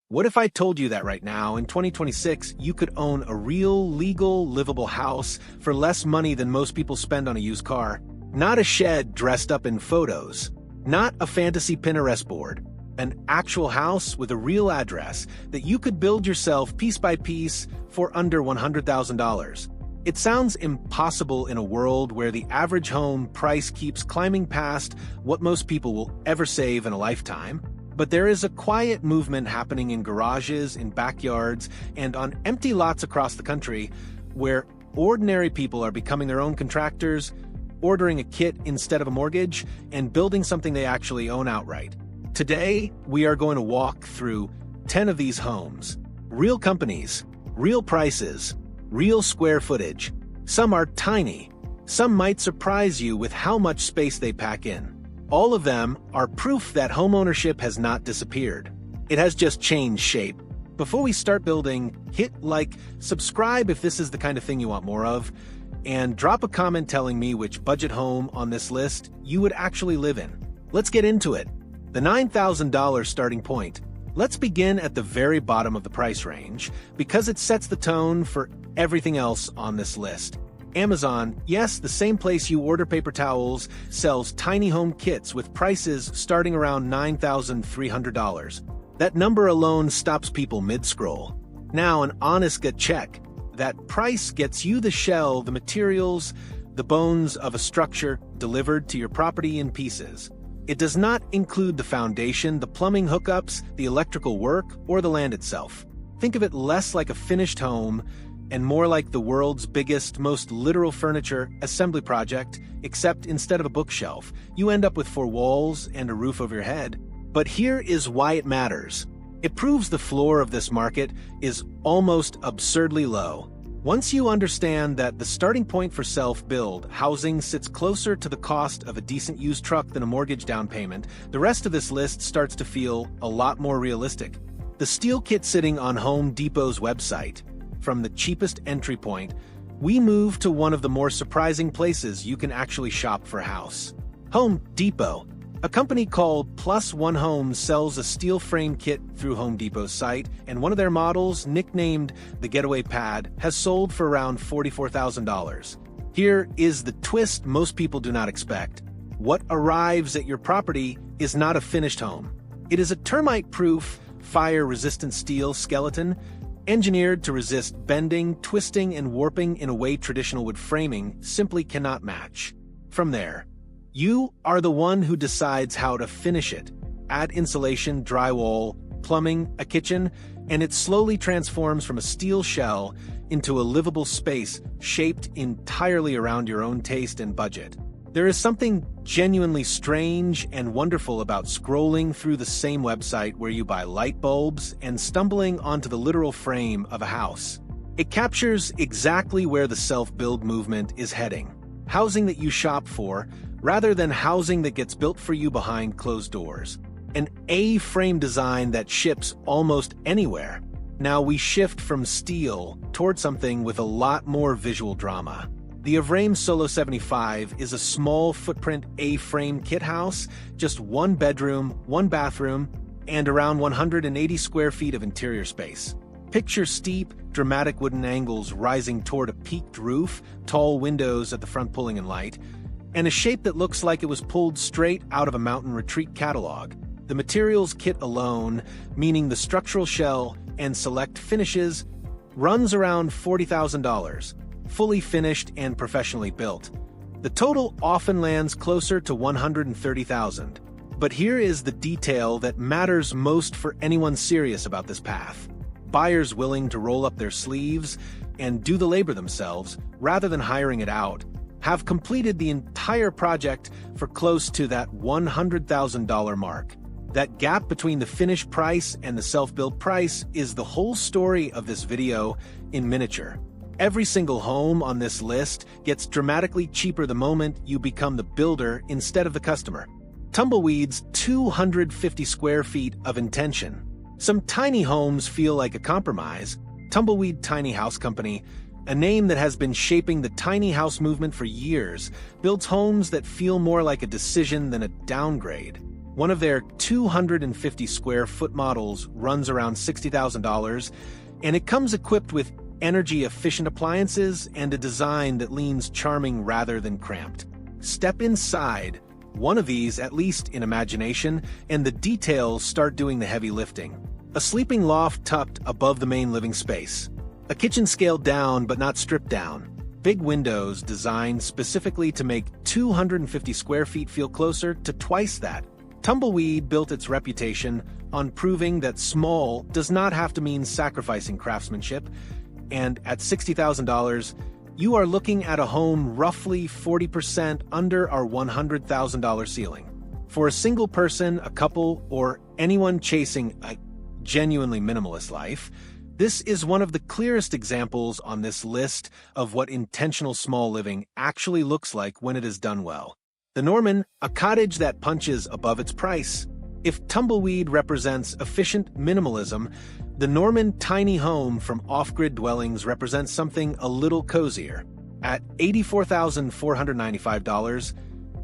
What if I told you that right now, in 2026, you could own a real, legal, livable house for less money than most people spend on a used car? Not a shed dressed up in photos. Not a fantasy Pinterest board. An actual house with a real address that you could build yourself piece by piece for under $100,000. It sounds impossible in a world where the average home price keeps climbing past what most people will ever save in a lifetime. But there is a quiet movement happening in garages, in backyards, and on empty lots across the country where ordinary people are becoming their own contractors, ordering a kit instead of a mortgage, and building something they actually own outright. Today, we are going to walk through 10 of these homes. Real companies, real prices, real square footage. Some are tiny. Some might surprise you with how much space they pack in. All of them are proof that homeownership has not disappeared. It has just changed shape. Before we start building, hit like, subscribe if this is the kind of thing you want more of, and drop a comment telling me which budget home on this list you would actually live in. Let's get into it. The $9,000 starting point. Let's begin at the very bottom of the price range, because it sets the tone for everything else on this list. Amazon, yes, the same place you order paper towels, sells tiny home kits with prices starting around $9,300. That number alone stops people mid-scroll. Now, an honest gut check. That price gets you the shell, the materials, the bones of a structure delivered to your property in pieces. It does not include the foundation, the plumbing hookups, the electrical work, or the land itself. Think of it less like a finished home and more like the world's biggest, most literal furniture assembly project, except instead of a bookshelf, you end up with 4 walls and a roof over your head. But here is why it matters. It proves the floor of this market is almost absurdly low. Once you understand that the starting point for self-build housing sits closer to the cost of a decent used truck than a mortgage down payment, the rest of this list starts to feel a lot more realistic. The steel kit sitting on Home Depot's website. From the cheapest entry point, we move to one of the more surprising places you can actually shop for a house. Home Depot. A company called Plus One Homes sells a steel frame kit through Home Depot's site, and one of their models, nicknamed the Getaway Pad, has sold for around $44,000. Here is the twist most people do not expect. What arrives at your property is not a finished home. It is a termite-proof, fire-resistant steel skeleton engineered to resist bending, twisting, and warping in a way traditional wood framing simply cannot match. From there, you are the one who decides how to finish it. Add insulation, drywall, plumbing, a kitchen, and it slowly transforms from a steel shell into a livable space shaped entirely around your own taste and budget. There is something genuinely strange and wonderful about scrolling through the same website where you buy light bulbs and stumbling onto the literal frame of a house. It captures exactly where the self-build movement is heading. Housing that you shop for, rather than housing that gets built for you behind closed doors. An A-frame design that ships almost anywhere. Now we shift from steel toward something with a lot more visual drama. The Avrame Solo 75 is a small footprint A-frame kit house, just 1 bedroom, 1 bathroom, and around 180 square feet of interior space. Picture steep, dramatic wooden angles rising toward a peaked roof, tall windows at the front pulling in light, and a shape that looks like it was pulled straight out of a mountain retreat catalog. The materials kit alone, meaning the structural shell and select finishes, runs around $40,000. Fully finished and professionally built. The total often lands closer to $130,000. But here is the detail that matters most for anyone serious about this path. Buyers willing to roll up their sleeves and do the labor themselves, rather than hiring it out, have completed the entire project for close to that $100,000 mark. That gap between the finished price and the self-built price is the whole story of this video in miniature. Every single home on this list gets dramatically cheaper the moment you become the builder instead of the customer. Tumbleweed's 250 square feet of intention. Some tiny homes feel like a compromise. Tumbleweed Tiny House Company, a name that has been shaping the tiny house movement for years, builds homes that feel more like a decision than a downgrade. One of their 250 square foot models runs around $60,000, and it comes equipped with energy-efficient appliances and a design that leans charming rather than cramped. Step inside one of these, at least in imagination, and the details start doing the heavy lifting. A sleeping loft tucked above the main living space. A kitchen scaled down but not stripped down. Big windows designed specifically to make 250 square feet feel closer to twice that. Tumbleweed built its reputation on proving that small does not have to mean sacrificing craftsmanship, and at $60,000, you are looking at a home roughly 40% under our $100,000 ceiling. For a single person, a couple, or anyone chasing a genuinely minimalist life, this is one of the clearest examples on this list of what intentional small living actually looks like when it is done well. The Norman, a cottage that punches above its price. If Tumbleweed represents efficient minimalism, the Norman tiny home from off-grid dwellings represents something a little cozier. At $84,495,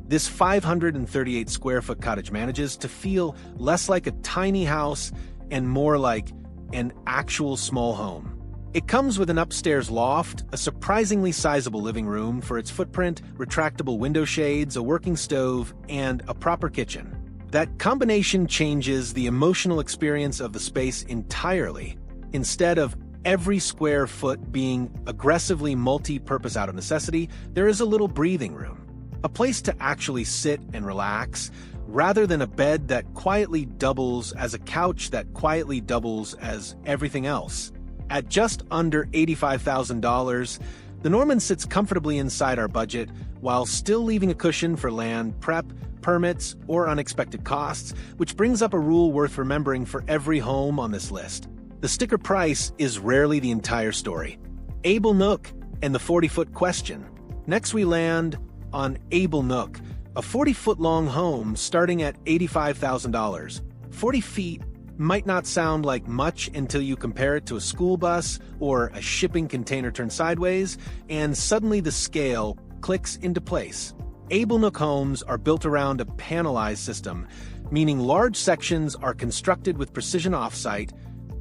this 538 square foot cottage manages to feel less like a tiny house and more like an actual small home. It comes with an upstairs loft, a surprisingly sizable living room for its footprint, retractable window shades, a working stove, and a proper kitchen. That combination changes the emotional experience of the space entirely. Instead of every square foot being aggressively multi-purpose out of necessity, there is a little breathing room. A place to actually sit and relax, rather than a bed that quietly doubles as a couch that quietly doubles as everything else. At just under $85,000, the Norman sits comfortably inside our budget while still leaving a cushion for land prep, permits, or unexpected costs, which brings up a rule worth remembering for every home on this list. The sticker price is rarely the entire story. Able Nook and the 40-foot question. Next we land on Able Nook, a 40-foot-long home starting at $85,000. 40 feet might not sound like much until you compare it to a school bus or a shipping container turned sideways, and suddenly the scale clicks into place. Able Nook homes are built around a panelized system, meaning large sections are constructed with precision offsite,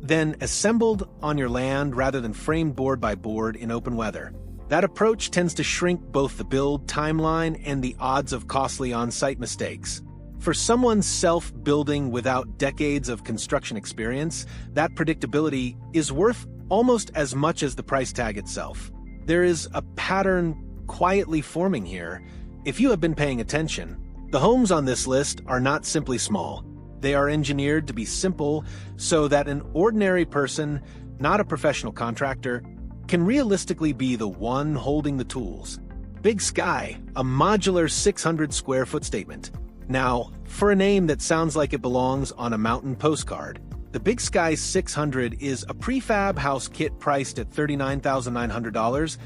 then assembled on your land rather than framed board by board in open weather. That approach tends to shrink both the build timeline and the odds of costly on-site mistakes. For someone self-building without decades of construction experience, that predictability is worth almost as much as the price tag itself. There is a pattern quietly forming here. If you have been paying attention, the homes on this list are not simply small. They are engineered to be simple so that an ordinary person, not a professional contractor, can realistically be the one holding the tools. Big Sky, a modular 600 square foot statement. Now, for a name that sounds like it belongs on a mountain postcard, the Big Sky 600 is a prefab house kit priced at $39,900,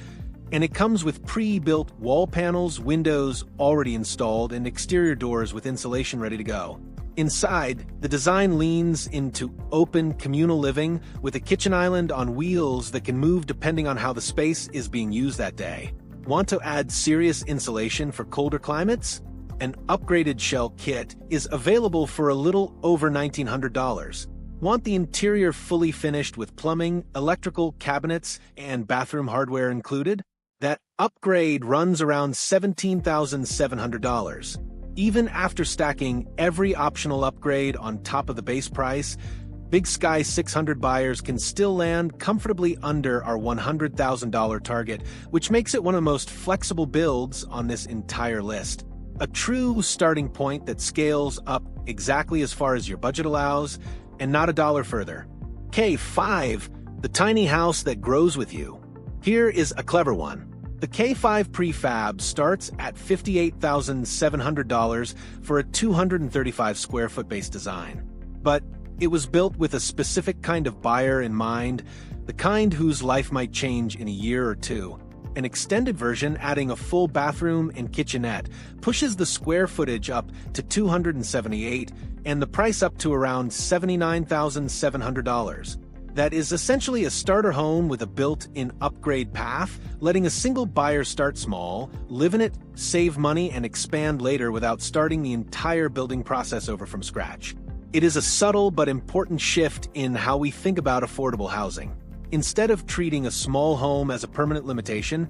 and it comes with pre-built wall panels, windows already installed, and exterior doors with insulation ready to go. Inside, the design leans into open communal living with a kitchen island on wheels that can move depending on how the space is being used that day. Want to add serious insulation for colder climates? An upgraded shell kit is available for a little over $1,900. Want the interior fully finished with plumbing, electrical, cabinets, and bathroom hardware included? That upgrade runs around $17,700. Even after stacking every optional upgrade on top of the base price, Big Sky 600 buyers can still land comfortably under our $100,000 target, which makes it one of the most flexible builds on this entire list. A true starting point that scales up exactly as far as your budget allows, and not a dollar further. K5, the tiny house that grows with you. Here is a clever one. The K5 prefab starts at $58,700 for a 235 square foot base design. But it was built with a specific kind of buyer in mind, the kind whose life might change in a year or two. An extended version adding a full bathroom and kitchenette pushes the square footage up to 278 and the price up to around $79,700. that is essentially a starter home with a built-in upgrade path, letting a single buyer start small, live in it, save money, and expand later without starting the entire building process over from scratch. It is a subtle but important shift in how we think about affordable housing. Instead of treating a small home as a permanent limitation,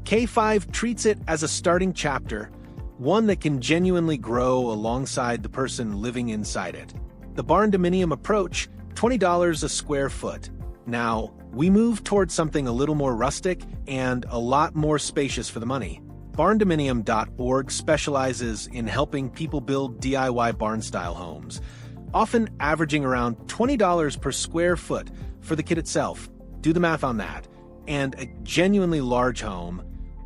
K5 treats it as a starting chapter, one that can genuinely grow alongside the person living inside it. The barn-dominium approach, $20 a square foot. Now, we move towards something a little more rustic and a lot more spacious for the money. Barndominium.org specializes in helping people build DIY barn-style homes, often averaging around $20 per square foot for the kit itself. Do the math on that. And a genuinely large home,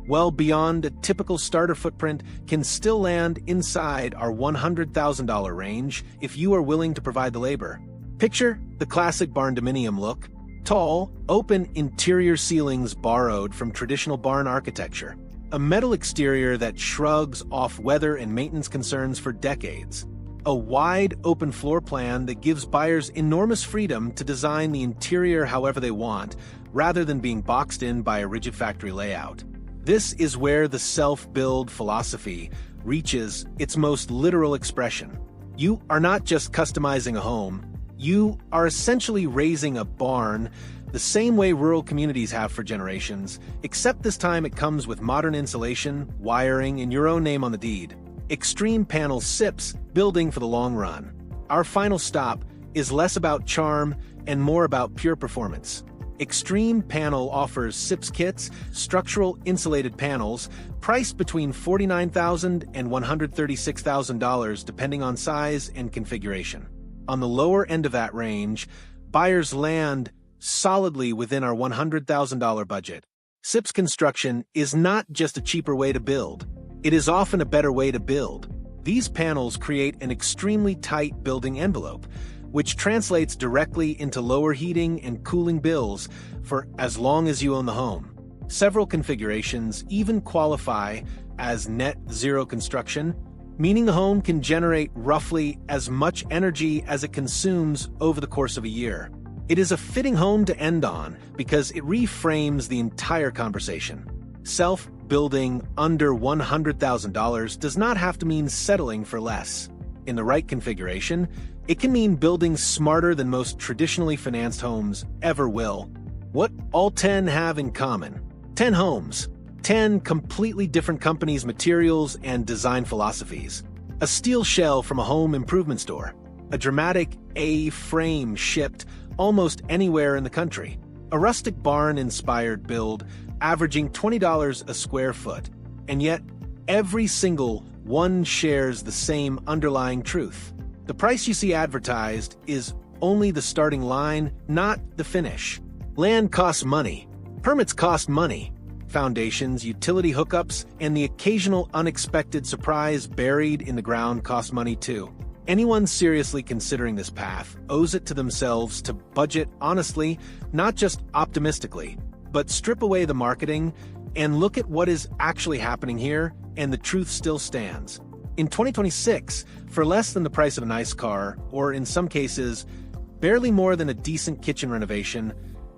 well beyond a typical starter footprint, can still land inside our $100,000 range if you are willing to provide the labor. Picture the classic barn-dominium look: tall, open interior ceilings borrowed from traditional barn architecture, a metal exterior that shrugs off weather and maintenance concerns for decades, a wide, open floor plan that gives buyers enormous freedom to design the interior however they want, rather than being boxed in by a rigid factory layout. This is where the self-build philosophy reaches its most literal expression. You are not just customizing a home, you are essentially raising a barn the same way rural communities have for generations, except this time it comes with modern insulation, wiring, and your own name on the deed. Extreme Panel SIPs, building for the long run. Our final stop is less about charm and more about pure performance. Extreme Panel offers SIPs kits, structural insulated panels, priced between $49,000 and $136,000 depending on size and configuration. On the lower end of that range, buyers land solidly within our $100,000 budget. SIPs construction is not just a cheaper way to build. It is often a better way to build. These panels create an extremely tight building envelope, which translates directly into lower heating and cooling bills for as long as you own the home. Several configurations even qualify as net zero construction, meaning the home can generate roughly as much energy as it consumes over the course of a year. It is a fitting home to end on because it reframes the entire conversation. Self-building under $100,000 does not have to mean settling for less. In the right configuration, it can mean building smarter than most traditionally financed homes ever will. What all 10 have in common? 10 homes. 10 completely different companies' materials and design philosophies. A steel shell from a home improvement store. A dramatic A-frame shipped almost anywhere in the country. A rustic barn-inspired build averaging $20 a square foot. And yet, every single one shares the same underlying truth. The price you see advertised is only the starting line, not the finish. Land costs money. Permits cost money. Foundations, utility hookups, and the occasional unexpected surprise buried in the ground cost money too. Anyone seriously considering this path owes it to themselves to budget honestly, not just optimistically, but strip away the marketing and look at what is actually happening here, and the truth still stands. In 2026, for less than the price of a nice car, or in some cases, barely more than a decent kitchen renovation,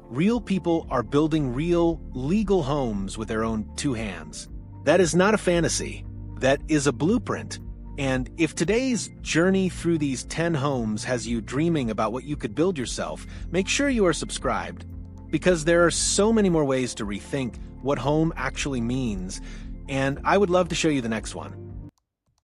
real people are building real, legal homes with their own two hands. That is not a fantasy. That is a blueprint. And if today's journey through these 10 homes has you dreaming about what you could build yourself, make sure you are subscribed, because there are so many more ways to rethink what home actually means, and I would love to show you the next one.